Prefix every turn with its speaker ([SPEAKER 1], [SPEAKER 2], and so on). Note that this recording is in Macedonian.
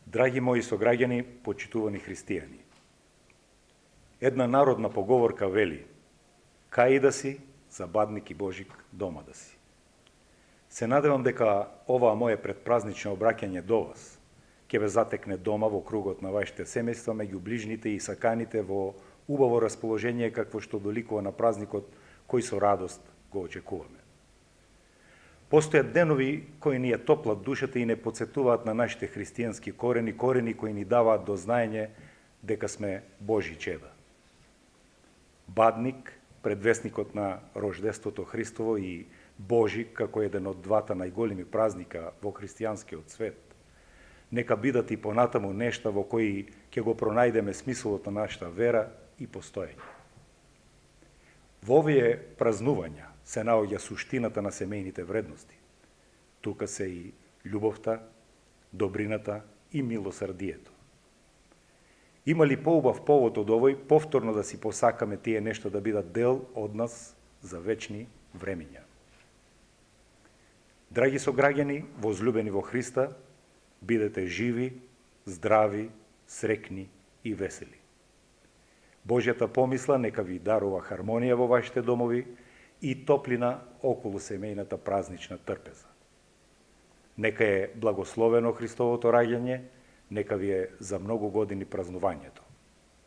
[SPEAKER 1] Драги мои сограѓани, почитувани христијани, една народна поговорка вели: кај да си, за бадник и Божик дома да си. Се надевам дека оваа мое предпразнично обраќање до вас ќе ве затекне дома во кругот на вашите семејства, меѓу ближните и саканите во убаво расположение какво што доликува на празникот кој со радост го очекуваме. Постојат денови кои ни ја топлат душата и не подсетуваат на нашите христијански корени, корени кои ни даваат до знаење дека сме Божји чеда. Бадник, предвестникот на рождеството Христово, и Божик како еден од двата најголеми празника во христијанскиот свет, нека бидат и понатаму нешта во кои ќе го пронајдеме смислот на нашата вера и постоење. Во овие празнувања се наоѓа суштината на семејните вредности. Тука се и љубовта, добрината и милосрдието. Има ли поубав повод од овој повторно да си посакаме тие нешта да бидат дел од нас за вечни времиња? Драги сограѓани, возлюбени во Христа, бидете живи, здрави, срекни и весели. Божјата помисла нека ви дарува хармонија во вашите домови и топлина околу семејната празнична трпеза. Нека е благословено Христовото раѓање, нека ви е за многу години празнувањето.